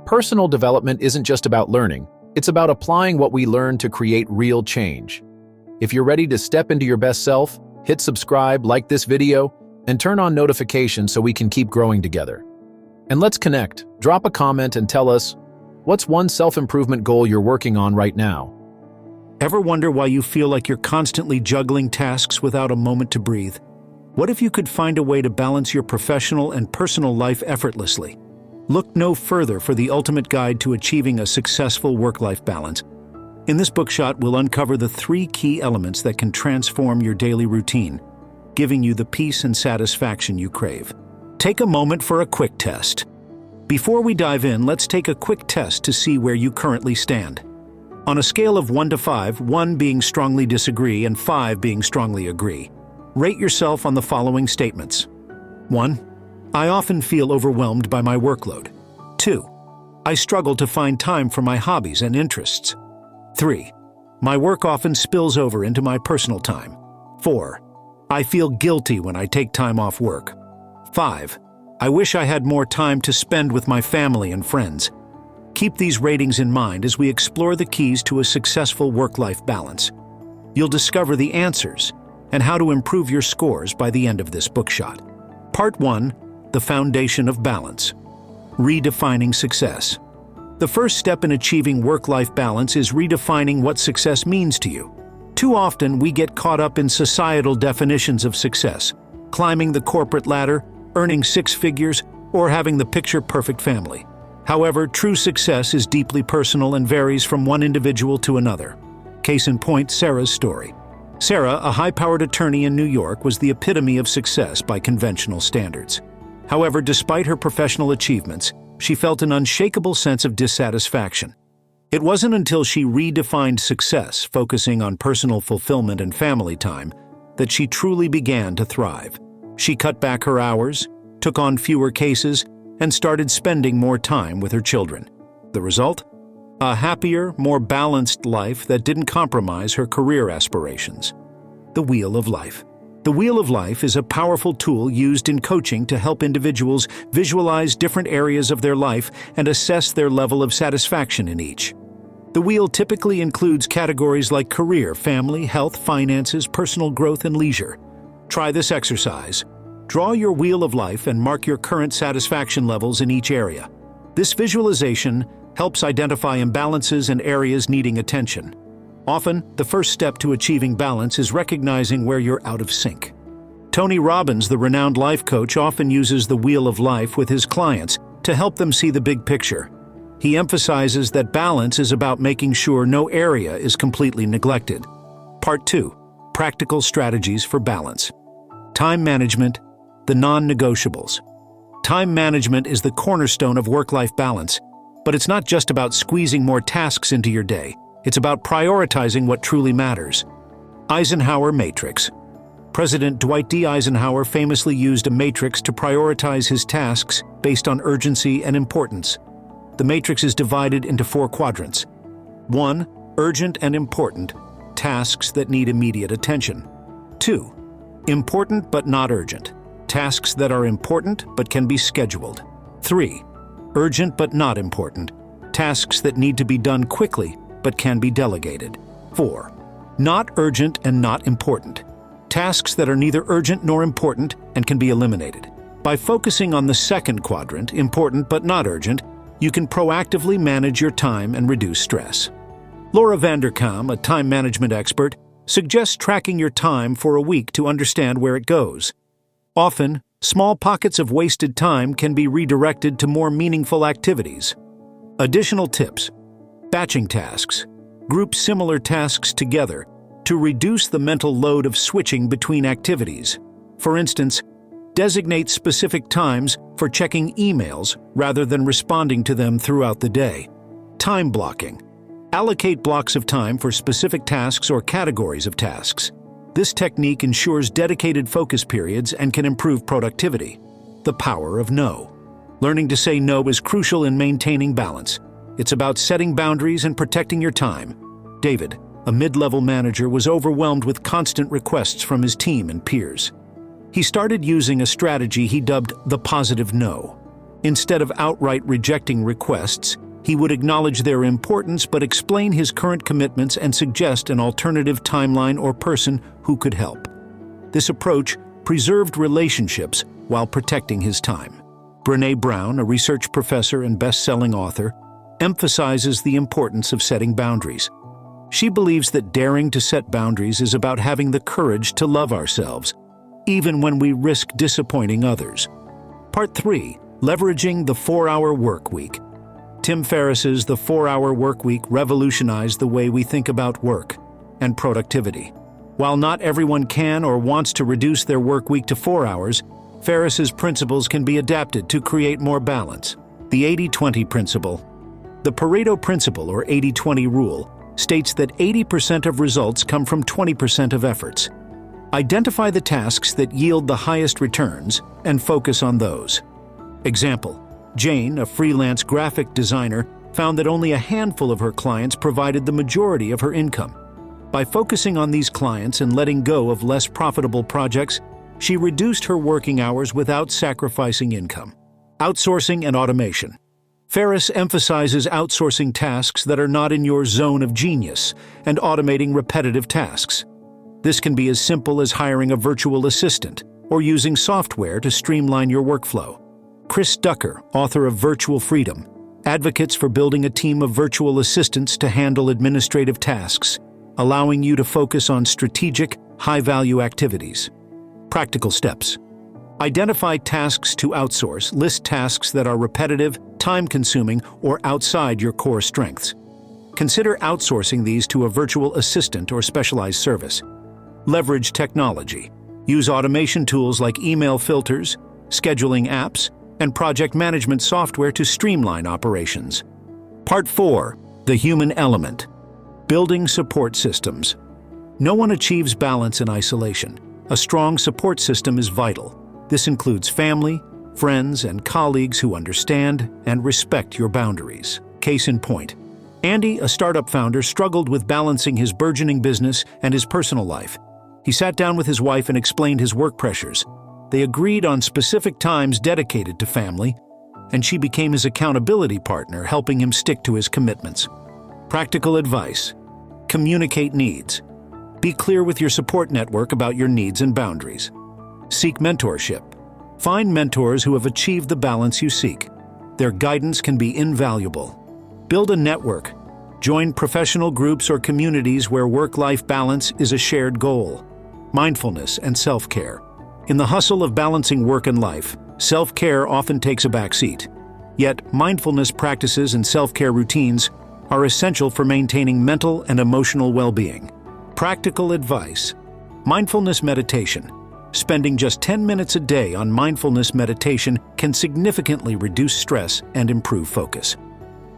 Personal development isn't just about learning, it's about applying what we learn to create real change. If you're ready to step into your best self, hit subscribe, like this video, and turn on notifications so we can keep growing together. And let's connect. Drop a comment and tell us, what's one self-improvement goal you're working on right now? Ever wonder why you feel like you're constantly juggling tasks without a moment to breathe? What if you could find a way to balance your professional and personal life effortlessly? Look no further for the ultimate guide to achieving a successful work-life balance. In this bookshot, we'll uncover the 3 key elements that can transform your daily routine, giving you the peace and satisfaction you crave. Take a moment for a quick test. Before we dive in, let's take a quick test to see where you currently stand. On a scale of 1 to 5, 1 being strongly disagree and 5 being strongly agree, rate yourself on the following statements. 1. I often feel overwhelmed by my workload. 2. I struggle to find time for my hobbies and interests. 3. My work often spills over into my personal time. 4. I feel guilty when I take time off work. 5. I wish I had more time to spend with my family and friends. Keep these ratings in mind as we explore the keys to a successful work-life balance. You'll discover the answers and how to improve your scores by the end of this bookshot. Part 1. The Foundation of Balance. Redefining success. The first step in achieving work-life balance is redefining what success means to you. Too often, we get caught up in societal definitions of success, climbing the corporate ladder, earning 6 figures, or having the picture-perfect family. However, true success is deeply personal and varies from one individual to another. Case in point, Sarah's story. Sarah, a high-powered attorney in New York, was the epitome of success by conventional standards. However, despite her professional achievements, she felt an unshakable sense of dissatisfaction. It wasn't until she redefined success, focusing on personal fulfillment and family time, that she truly began to thrive. She cut back her hours, took on fewer cases, and started spending more time with her children. The result? A happier, more balanced life that didn't compromise her career aspirations. The Wheel of Life. The Wheel of Life is a powerful tool used in coaching to help individuals visualize different areas of their life and assess their level of satisfaction in each. The wheel typically includes categories like career, family, health, finances, personal growth, and leisure. Try this exercise. Draw your Wheel of Life and mark your current satisfaction levels in each area. This visualization helps identify imbalances and areas needing attention. Often, the first step to achieving balance is recognizing where you're out of sync. Tony Robbins, the renowned life coach, often uses the Wheel of Life with his clients to help them see the big picture. He emphasizes that balance is about making sure no area is completely neglected. Part 2. Practical strategies for balance. Time management, the non-negotiables. Time management is the cornerstone of work-life balance, but it's not just about squeezing more tasks into your day. It's about prioritizing what truly matters. Eisenhower Matrix. President Dwight D. Eisenhower famously used a matrix to prioritize his tasks based on urgency and importance. The matrix is divided into 4 quadrants. 1. Urgent and important, tasks that need immediate attention. 2. Important but not urgent, tasks that are important but can be scheduled. 3. Urgent but not important, tasks that need to be done quickly but can be delegated. 4. Not urgent and not important, tasks that are neither urgent nor important and can be eliminated. By focusing on the second quadrant, important but not urgent, you can proactively manage your time and reduce stress. Laura Vanderkam, a time management expert, suggests tracking your time for a week to understand where it goes. Often, small pockets of wasted time can be redirected to more meaningful activities. Additional tips. Batching tasks. Group similar tasks together to reduce the mental load of switching between activities. For instance, designate specific times for checking emails rather than responding to them throughout the day. Time blocking. Allocate blocks of time for specific tasks or categories of tasks. This technique ensures dedicated focus periods and can improve productivity. The power of no. Learning to say no is crucial in maintaining balance. It's about setting boundaries and protecting your time. David, a mid-level manager, was overwhelmed with constant requests from his team and peers. He started using a strategy he dubbed the positive no. Instead of outright rejecting requests, he would acknowledge their importance but explain his current commitments and suggest an alternative timeline or person who could help. This approach preserved relationships while protecting his time. Brené Brown, a research professor and best-selling author, emphasizes the importance of setting boundaries. She believes that daring to set boundaries is about having the courage to love ourselves, even when we risk disappointing others. Part 3. Leveraging the 4-hour work week. Tim Ferriss's The 4-Hour Workweek revolutionized the way we think about work and productivity. While not everyone can or wants to reduce their work week to 4 hours, Ferriss's principles can be adapted to create more balance. The 80-20 principle. The Pareto principle, or 80-20 rule, states that 80% of results come from 20% of efforts. Identify the tasks that yield the highest returns and focus on those. Example: Jane, a freelance graphic designer, found that only a handful of her clients provided the majority of her income. By focusing on these clients and letting go of less profitable projects, she reduced her working hours without sacrificing income. Outsourcing and automation. Ferriss emphasizes outsourcing tasks that are not in your zone of genius and automating repetitive tasks. This can be as simple as hiring a virtual assistant or using software to streamline your workflow. Chris Ducker, author of Virtual Freedom, advocates for building a team of virtual assistants to handle administrative tasks, allowing you to focus on strategic, high-value activities. Practical steps. Identify tasks to outsource. List tasks that are repetitive, time-consuming, or outside your core strengths. Consider outsourcing these to a virtual assistant or specialized service. Leverage technology. Use automation tools like email filters, scheduling apps, and project management software to streamline operations. Part 4. The human element. Building support systems. No one achieves balance in isolation. A strong support system is vital. This includes family, friends, and colleagues who understand and respect your boundaries. Case in point, Andy, a startup founder, struggled with balancing his burgeoning business and his personal life. He sat down with his wife and explained his work pressures. They agreed on specific times dedicated to family, and she became his accountability partner, helping him stick to his commitments. Practical advice. Communicate needs. Be clear with your support network about your needs and boundaries. Seek mentorship. Find mentors who have achieved the balance you seek. Their guidance can be invaluable. Build a network. Join professional groups or communities where work-life balance is a shared goal. Mindfulness and self-care. In the hustle of balancing work and life, self-care often takes a back seat. Yet, mindfulness practices and self-care routines are essential for maintaining mental and emotional well-being. Practical advice. Mindfulness meditation. Spending just 10 minutes a day on mindfulness meditation can significantly reduce stress and improve focus.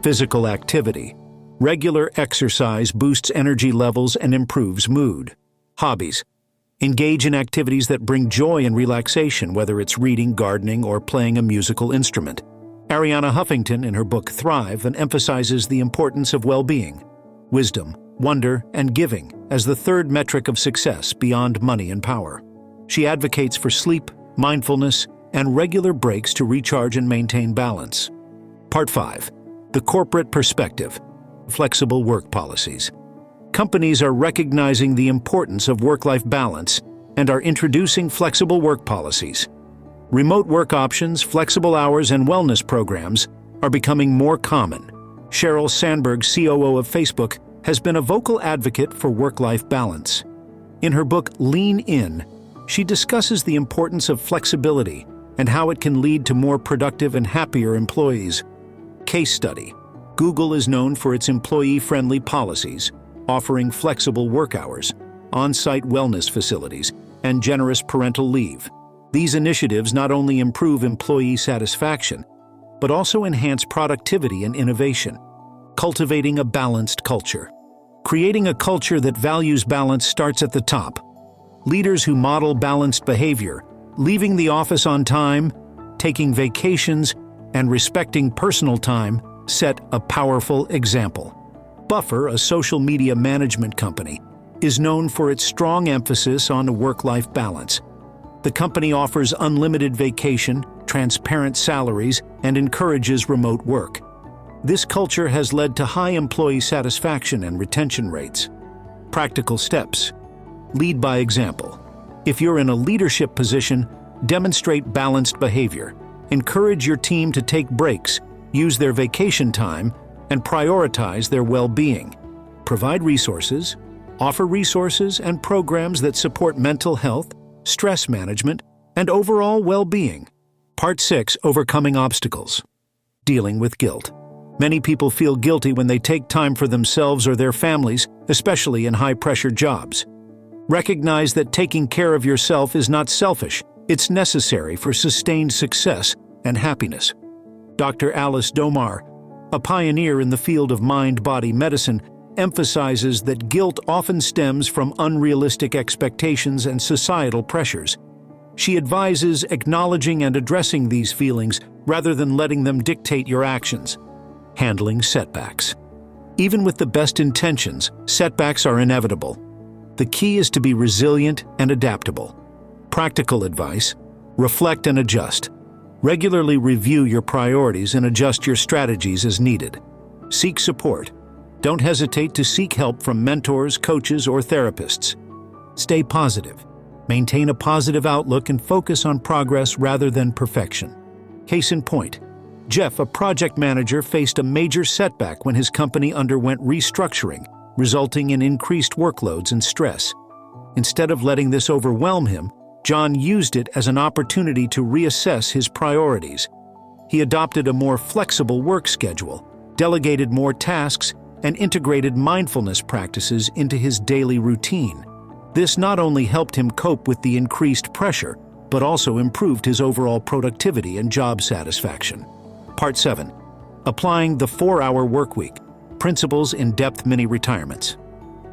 Physical activity. Regular exercise boosts energy levels and improves mood. Hobbies. Engage in activities that bring joy and relaxation, whether it's reading, gardening, or playing a musical instrument. Arianna Huffington, in her book Thrive, emphasizes the importance of well-being, wisdom, wonder, and giving as the third metric of success beyond money and power. She advocates for sleep, mindfulness, and regular breaks to recharge and maintain balance. Part 5. The corporate perspective. Flexible work policies. Companies are recognizing the importance of work-life balance and are introducing flexible work policies. Remote work options, flexible hours, and wellness programs are becoming more common. Sheryl Sandberg, COO of Facebook, has been a vocal advocate for work-life balance. In her book Lean In, she discusses the importance of flexibility and how it can lead to more productive and happier employees. Case study. Google is known for its employee-friendly policies, offering flexible work hours, on-site wellness facilities, and generous parental leave. These initiatives not only improve employee satisfaction, but also enhance productivity and innovation. Cultivating a balanced culture. Creating a culture that values balance starts at the top. Leaders who model balanced behavior, leaving the office on time, taking vacations, and respecting personal time, set a powerful example. Buffer, a social media management company, is known for its strong emphasis on a work-life balance. The company offers unlimited vacation, transparent salaries, and encourages remote work. This culture has led to high employee satisfaction and retention rates. Practical steps. Lead by example. If you're in a leadership position, demonstrate balanced behavior. Encourage your team to take breaks, use their vacation time, and prioritize their well-being. Provide resources. Offer resources and programs that support mental health, stress management, and overall well-being. Part 6. Overcoming obstacles. Dealing with guilt. Many people feel guilty when they take time for themselves or their families, especially in high-pressure jobs. Recognize that taking care of yourself is not selfish. It's necessary for sustained success and happiness. Dr. Alice Domar, a pioneer in the field of mind-body medicine, emphasizes that guilt often stems from unrealistic expectations and societal pressures. She advises acknowledging and addressing these feelings rather than letting them dictate your actions. Handling setbacks. Even with the best intentions, setbacks are inevitable. The key is to be resilient and adaptable. Practical advice: reflect and adjust. Regularly review your priorities and adjust your strategies as needed. Seek support. Don't hesitate to seek help from mentors, coaches, or therapists. Stay positive. Maintain a positive outlook and focus on progress rather than perfection. Case in point, Jeff, a project manager, faced a major setback when his company underwent restructuring, resulting in increased workloads and stress. Instead of letting this overwhelm him, John used it as an opportunity to reassess his priorities. He adopted a more flexible work schedule, delegated more tasks, and integrated mindfulness practices into his daily routine. This not only helped him cope with the increased pressure, but also improved his overall productivity and job satisfaction. Part 7. Applying the 4-hour workweek. Principles in depth mini-retirements.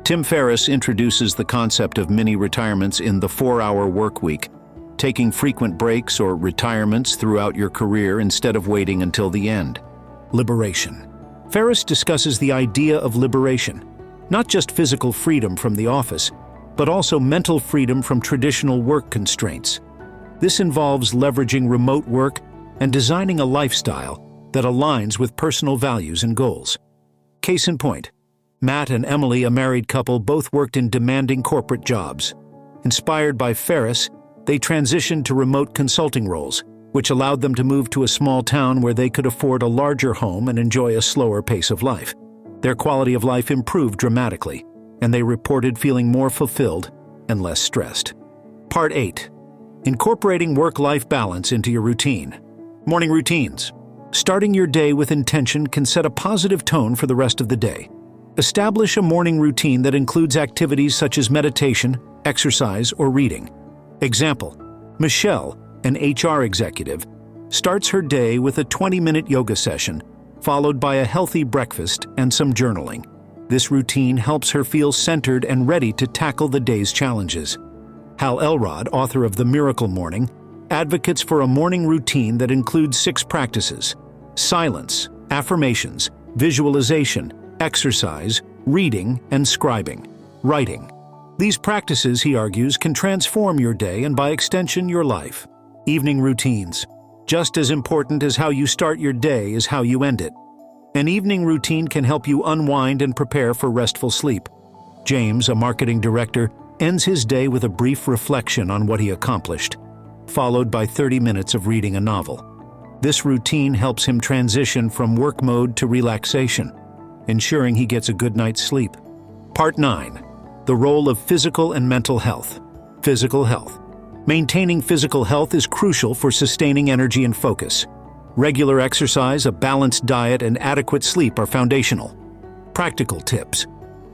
Tim Ferriss introduces the concept of mini-retirements in the 4-hour workweek, taking frequent breaks or retirements throughout your career instead of waiting until the end. Liberation. Ferriss discusses the idea of liberation, not just physical freedom from the office, but also mental freedom from traditional work constraints. This involves leveraging remote work and designing a lifestyle that aligns with personal values and goals. Case in point, Matt and Emily, a married couple, both worked in demanding corporate jobs. Inspired by Ferriss, they transitioned to remote consulting roles, which allowed them to move to a small town where they could afford a larger home and enjoy a slower pace of life. Their quality of life improved dramatically, and they reported feeling more fulfilled and less stressed. Part 8. Incorporating work-life balance into your routine. Morning routines. Starting your day with intention can set a positive tone for the rest of the day. Establish a morning routine that includes activities such as meditation, exercise, or reading. Example: Michelle, an HR executive, starts her day with a 20-minute yoga session, followed by a healthy breakfast and some journaling. This routine helps her feel centered and ready to tackle the day's challenges. Hal Elrod, author of The Miracle Morning, advocates for a morning routine that includes 6 practices: silence, affirmations, visualization, exercise, reading, and scribing, writing. These practices, he argues, can transform your day and by extension your life. Evening routines. Just as important as how you start your day is how you end it. An evening routine can help you unwind and prepare for restful sleep. James, a marketing director, ends his day with a brief reflection on what he accomplished, followed by 30 minutes of reading a novel. This routine helps him transition from work mode to relaxation, ensuring he gets a good night's sleep. Part 9. The role of physical and mental health. Physical health. Maintaining physical health is crucial for sustaining energy and focus. Regular exercise, a balanced diet, and adequate sleep are foundational. Practical tips.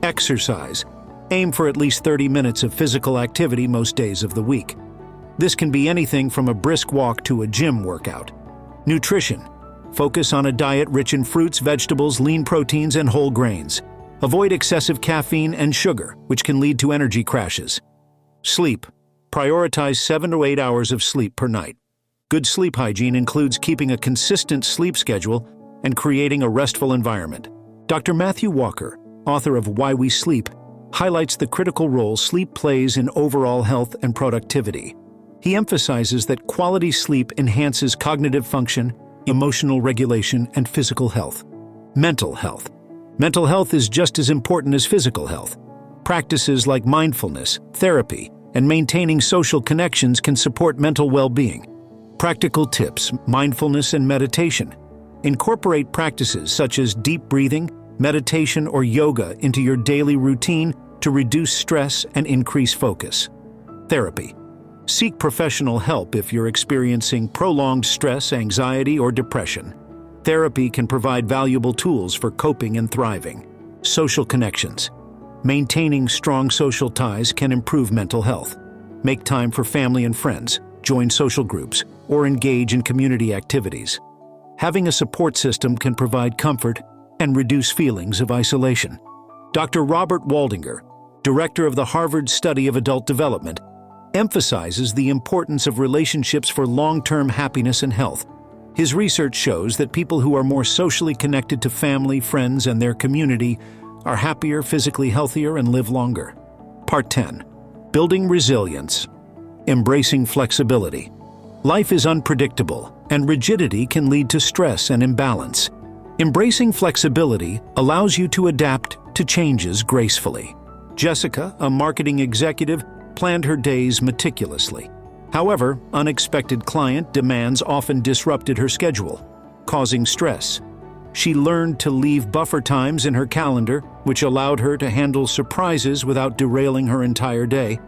Exercise. Aim for at least 30 minutes of physical activity most days of the week. This can be anything from a brisk walk to a gym workout. Nutrition. Focus on a diet rich in fruits, vegetables, lean proteins, and whole grains. Avoid excessive caffeine and sugar, which can lead to energy crashes. Sleep. Prioritize 7 to 8 hours of sleep per night. Good sleep hygiene includes keeping a consistent sleep schedule and creating a restful environment. Dr. Matthew Walker, author of Why We Sleep, highlights the critical role sleep plays in overall health and productivity. He emphasizes that quality sleep enhances cognitive function, emotional regulation, and physical health. Mental health. Mental health is just as important as physical health. Practices like mindfulness, therapy, and maintaining social connections can support mental well-being. Practical tips: mindfulness and meditation. Incorporate practices such as deep breathing, meditation, or yoga into your daily routine to reduce stress and increase focus. Therapy. Seek professional help if you're experiencing prolonged stress, anxiety, or depression. Therapy can provide valuable tools for coping and thriving. Social connections. Maintaining strong social ties can improve mental health. Make time for family and friends, join social groups, or engage in community activities. Having a support system can provide comfort and reduce feelings of isolation. Dr. Robert Waldinger, director of the Harvard Study of Adult Development, emphasizes the importance of relationships for long-term happiness and health. His research shows that people who are more socially connected to family, friends, and their community are happier, physically healthier, and live longer. Part 10. Building resilience. Embracing flexibility. Life is unpredictable, and rigidity can lead to stress and imbalance. Embracing flexibility allows you to adapt to changes gracefully. Jessica, a marketing executive, planned her days meticulously. However, unexpected client demands often disrupted her schedule, causing stress. She learned to leave buffer times in her calendar, which allowed her to handle surprises without derailing her entire day.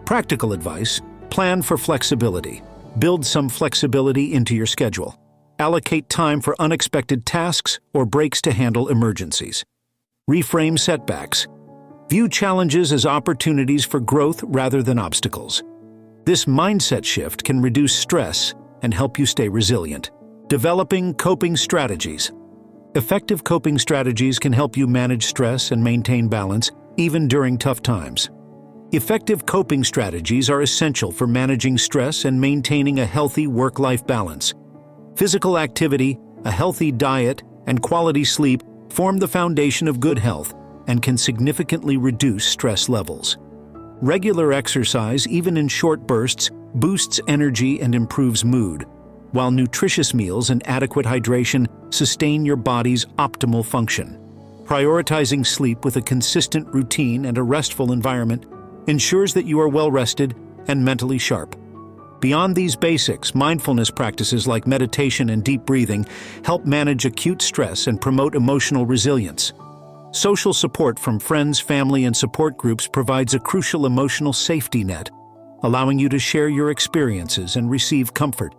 Practical advice: plan for flexibility. Build some flexibility into your schedule. Allocate time for unexpected tasks or breaks to handle emergencies. Reframe setbacks. View challenges as opportunities for growth rather than obstacles. This mindset shift can reduce stress and help you stay resilient. Developing coping strategies. Effective coping strategies can help you manage stress and maintain balance, even during tough times. Effective coping strategies are essential for managing stress and maintaining a healthy work-life balance. Physical activity, a healthy diet, and quality sleep form the foundation of good health and can significantly reduce stress levels. Regular exercise, even in short bursts, boosts energy and improves mood, while nutritious meals and adequate hydration sustain your body's optimal function. Prioritizing sleep with a consistent routine and a restful environment ensures that you are well-rested and mentally sharp. Beyond these basics, mindfulness practices like meditation and deep breathing help manage acute stress and promote emotional resilience. Social support from friends, family, and support groups provides a crucial emotional safety net, allowing you to share your experiences and receive comfort.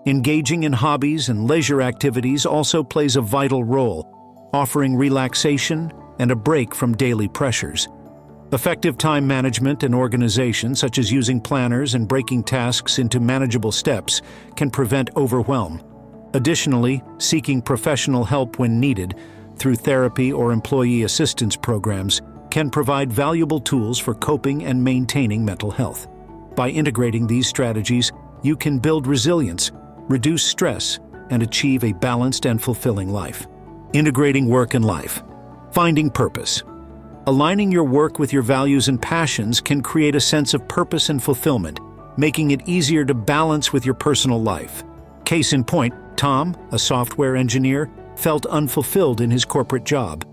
Engaging in hobbies and leisure activities also plays a vital role, offering relaxation and a break from daily pressures. Effective time management and organization, such as using planners and breaking tasks into manageable steps, can prevent overwhelm. Additionally, seeking professional help when needed, through therapy or employee assistance programs, can provide valuable tools for coping and maintaining mental health. By integrating these strategies, you can build resilience, reduce stress, and achieve a balanced and fulfilling life. Integrating work and life. Finding purpose. Aligning your work with your values and passions can create a sense of purpose and fulfillment, making it easier to balance with your personal life. Case in point, Tom, a software engineer, felt unfulfilled in his corporate job.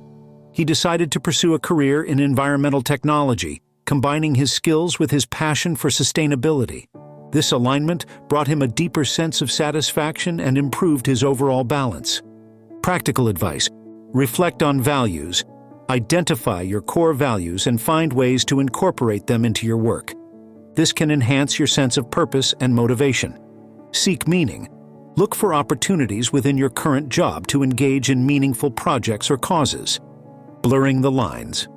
He decided to pursue a career in environmental technology, combining his skills with his passion for sustainability. This alignment brought him a deeper sense of satisfaction and improved his overall balance. Practical advice: reflect on values. Identify your core values and find ways to incorporate them into your work. This can enhance your sense of purpose and motivation. Seek meaning. Look for opportunities within your current job to engage in meaningful projects or causes. Blurring the lines.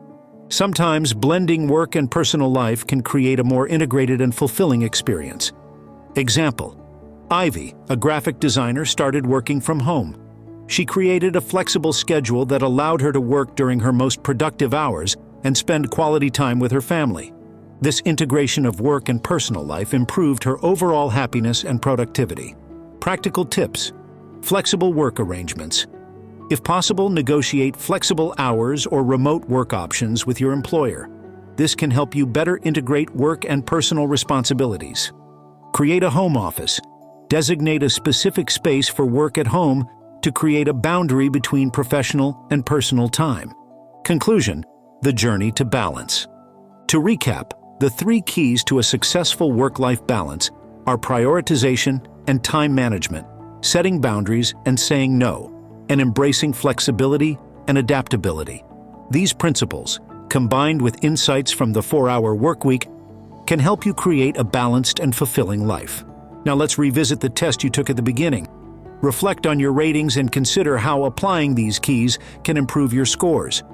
Sometimes blending work and personal life can create a more integrated and fulfilling experience. Example: Ivy, a graphic designer, started working from home. She created a flexible schedule that allowed her to work during her most productive hours and spend quality time with her family. This integration of work and personal life improved her overall happiness and productivity. Practical tips: flexible work arrangements. If possible, negotiate flexible hours or remote work options with your employer. This can help you better integrate work and personal responsibilities. Create a home office. Designate a specific space for work at home to create a boundary between professional and personal time. Conclusion: the journey to balance. To recap, the 3 keys to a successful work-life balance are prioritization and time management, setting boundaries and saying no, and embracing flexibility and adaptability. These principles, combined with insights from the 4-hour workweek, can help you create a balanced and fulfilling life. Now let's revisit the test you took at the beginning. Reflect on your ratings and consider how applying these keys can improve your scores.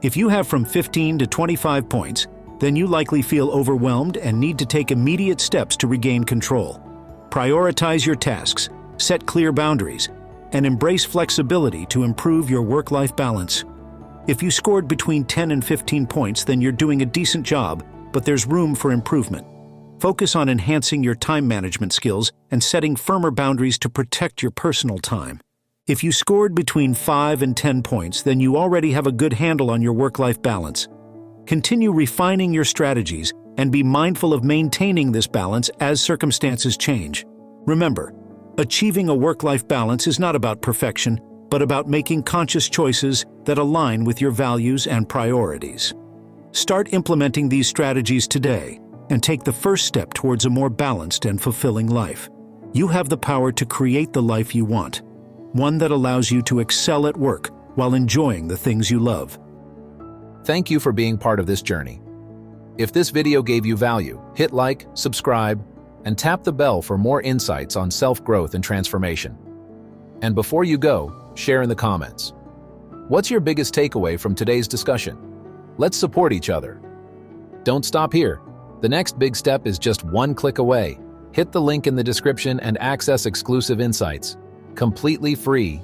If you have from 15 to 25 points, then you likely feel overwhelmed and need to take immediate steps to regain control. Prioritize your tasks, set clear boundaries, and embrace flexibility to improve your work-life balance. If you scored between 10 and 15 points, then you're doing a decent job, but there's room for improvement. Focus on enhancing your time management skills and setting firmer boundaries to protect your personal time. If you scored between 5 and 10 points, then you already have a good handle on your work-life balance. Continue refining your strategies and be mindful of maintaining this balance as circumstances change. Remember, achieving a work-life balance is not about perfection, but about making conscious choices that align with your values and priorities. Start implementing these strategies today and take the first step towards a more balanced and fulfilling life. You have the power to create the life you want, one that allows you to excel at work while enjoying the things you love. Thank you for being part of this journey. If this video gave you value, hit like, subscribe, and tap the bell for more insights on self-growth and transformation. And before you go, share in the comments. What's your biggest takeaway from today's discussion? Let's support each other. Don't stop here. The next big step is just one click away. Hit the link in the description and access exclusive insights, completely free,